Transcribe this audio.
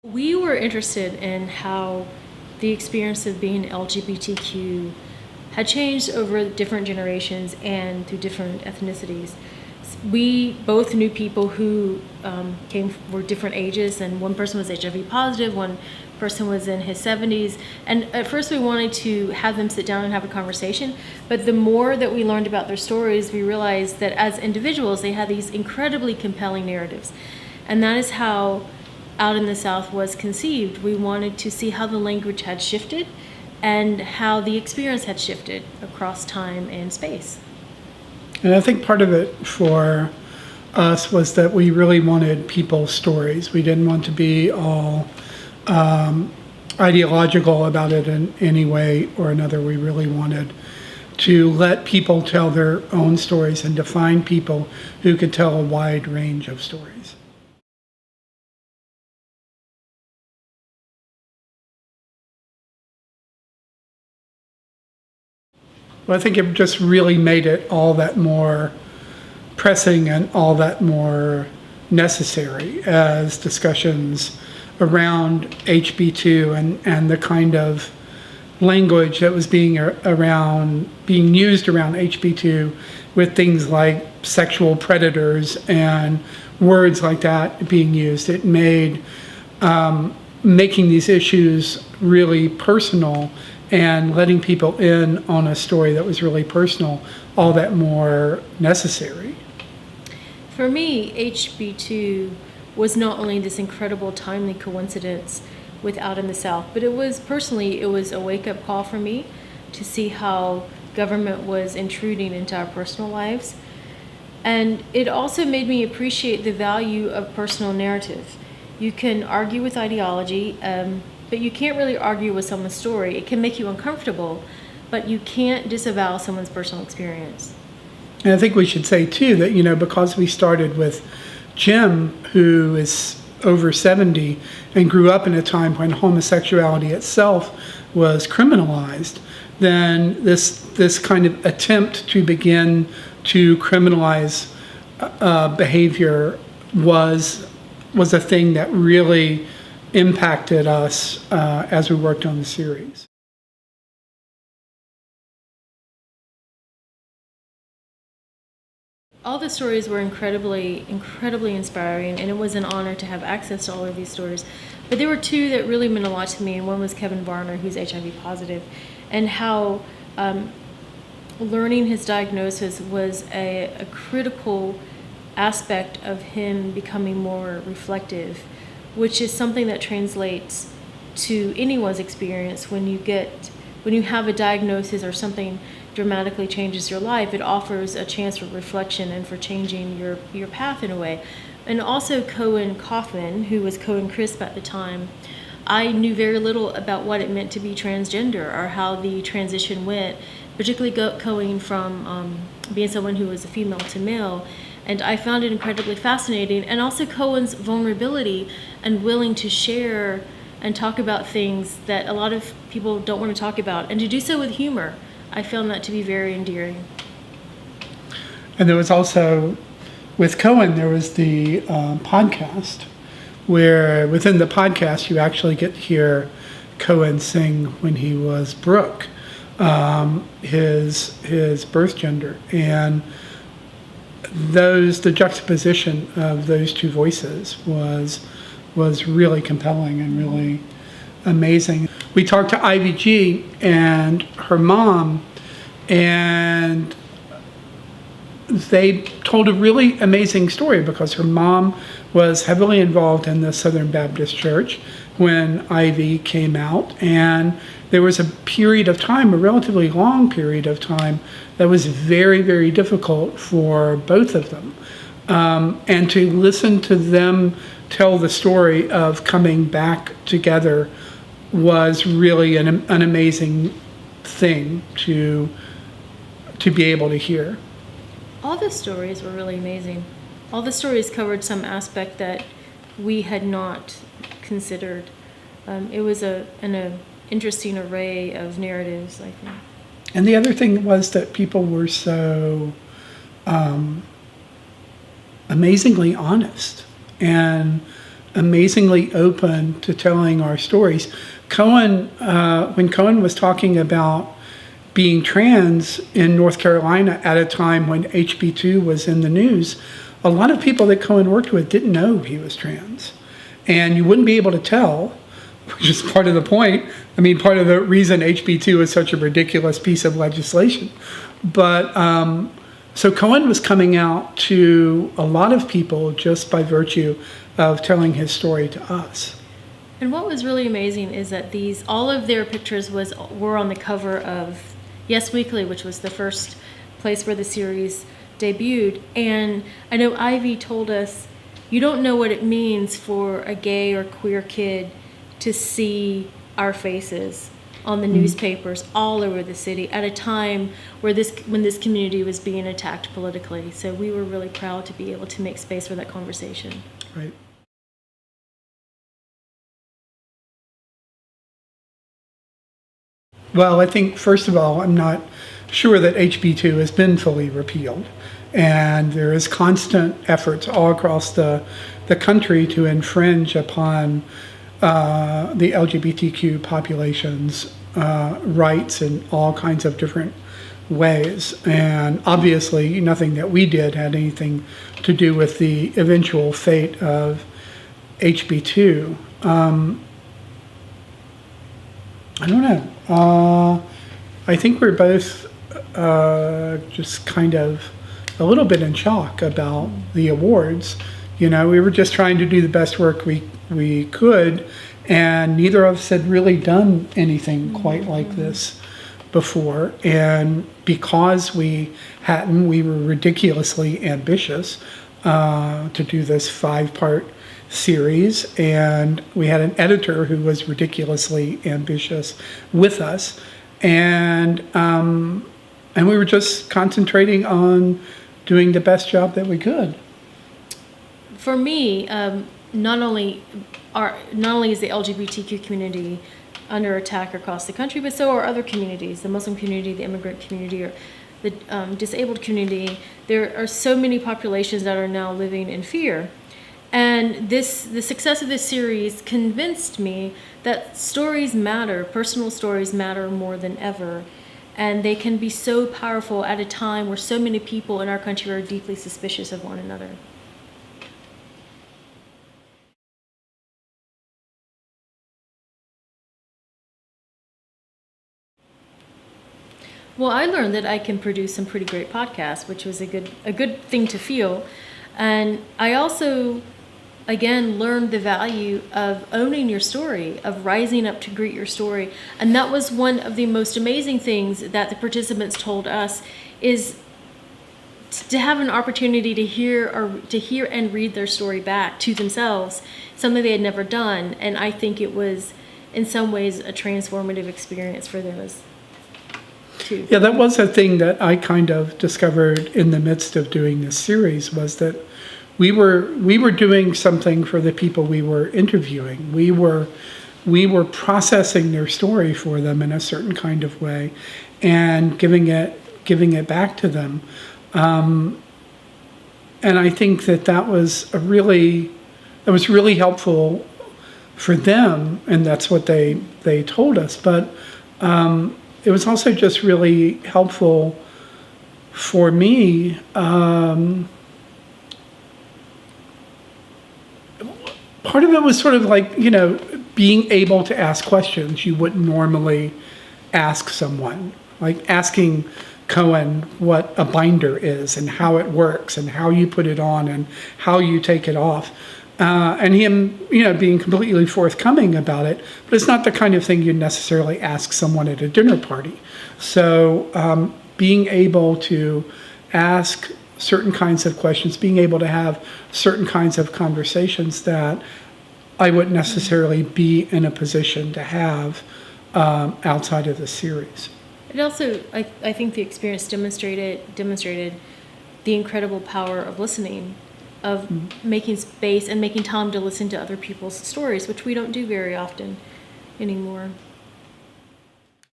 We were interested in how the experience of being LGBTQ had changed over different generations and through different ethnicities. We both knew people who were different ages, and one person was HIV positive, one person was in his 70s. And at first we wanted to have them sit down and have a conversation, but the more that we learned about their stories, we realized that as individuals, they had these incredibly compelling narratives. And that is how Out in the South was conceived. We wanted to see how the language had shifted and how the experience had shifted across time and space. And I think part of it for us was that we really wanted people's stories. We didn't want to be all ideological about it in any way or another. We really wanted to let people tell their own stories and to find people who could tell a wide range of stories. Well, I think it just really made it all that more pressing and all that more necessary as discussions around HB2 and the kind of language that was being used around HB2 with things like sexual predators and words like that being used. It made making these issues really personal and letting people in on a story that was really personal all that more necessary. For me, HB2 was not only this incredible timely coincidence with Out in the South, but it was a wake-up call for me to see how government was intruding into our personal lives. And it also made me appreciate the value of personal narrative. You can argue with ideology, but you can't really argue with someone's story. It can make you uncomfortable, but you can't disavow someone's personal experience. And I think we should say too that, because we started with Jim, who is over 70 and grew up in a time when homosexuality itself was criminalized, then this kind of attempt to begin to criminalize behavior was a thing that really impacted us as we worked on the series. All the stories were incredibly inspiring, and it was an honor to have access to all of these stories. But there were two that really meant a lot to me, and one was Kevin Varner, who's HIV positive, and how learning his diagnosis was a critical aspect of him becoming more reflective, which is something that translates to anyone's experience. When you have a diagnosis or something dramatically changes your life, it offers a chance for reflection and for changing your path in a way. And also Cohen Kaufman, who was Cohen Crisp at the time, I knew very little about what it meant to be transgender or how the transition went, particularly going from being someone who was a female to male. And I found it incredibly fascinating, and also Cohen's vulnerability and willing to share and talk about things that a lot of people don't want to talk about, and to do so with humor. I found that to be very endearing. And there was also, with Cohen, there was the podcast, where within the podcast you actually get to hear Cohen sing when he was Brooke, his birth gender. And the juxtaposition of those two voices was really compelling and really amazing. We talked to Ivy G and her mom, and they told a really amazing story because her mom was heavily involved in the Southern Baptist Church when Ivy came out, and there was a period of time, a relatively long period of time, that was very, very difficult for both of them. And to listen to them tell the story of coming back together was really an amazing thing to be able to hear. All the stories were really amazing. All the stories covered some aspect that we had not considered. It was an interesting array of narratives, I think. And the other thing was that people were so amazingly honest and amazingly open to telling our stories. Cohen, when Cohen was talking about being trans in North Carolina at a time when HB2 was in the news, a lot of people that Cohen worked with didn't know he was trans. And you wouldn't be able to tell, which is part of the point. I mean, part of the reason HB2 is such a ridiculous piece of legislation. But so Cohen was coming out to a lot of people just by virtue of telling his story to us. And what was really amazing is that all of their pictures were on the cover of Yes Weekly, which was the first place where the series debuted. And I know Ivy told us, you don't know what it means for a gay or queer kid to see our faces on the newspapers all over the city at a time when this community was being attacked politically. So we were really proud to be able to make space for that conversation. Right. Well, I think, first of all, I'm not sure that HB2 has been fully repealed. And there is constant efforts all across the country to infringe upon the LGBTQ population's rights in all kinds of different ways. And obviously, nothing that we did had anything to do with the eventual fate of HB2. I don't know. I think we're both just kind of a little bit in shock about the awards. You know, we were just trying to do the best work we could, and neither of us had really done anything quite like this before. And because we hadn't, we were ridiculously ambitious to do this 5-part series, and we had an editor who was ridiculously ambitious with us, and we were just concentrating on doing the best job that we could. For me, not only is the LGBTQ community under attack across the country, but so are other communities, the Muslim community, the immigrant community, or the disabled community. There are so many populations that are now living in fear. And the success of this series convinced me that stories matter, personal stories matter more than ever. And they can be so powerful at a time where so many people in our country are deeply suspicious of one another. Well, I learned that I can produce some pretty great podcasts, which was a good thing to feel. And I also, again, learned the value of owning your story, of rising up to greet your story. And that was one of the most amazing things that the participants told us, is to have an opportunity to hear and read their story back to themselves, something they had never done. And I think it was, in some ways, a transformative experience for those too. Yeah, that was a thing that I kind of discovered in the midst of doing this series, was that we were doing something for the people we were interviewing. We were processing their story for them in a certain kind of way, and giving it back to them. And I think that was really helpful for them, and that's what they told us. But it was also just really helpful for me. Part of it was sort of like, being able to ask questions you wouldn't normally ask someone, like asking Cohen what a binder is and how it works and how you put it on and how you take it off. And him, being completely forthcoming about it, but it's not the kind of thing you'd necessarily ask someone at a dinner party. So being able to ask certain kinds of questions, being able to have certain kinds of conversations that I wouldn't necessarily be in a position to have outside of the series. It also, I think the experience demonstrated the incredible power of listening, of making space and making time to listen to other people's stories, which we don't do very often anymore.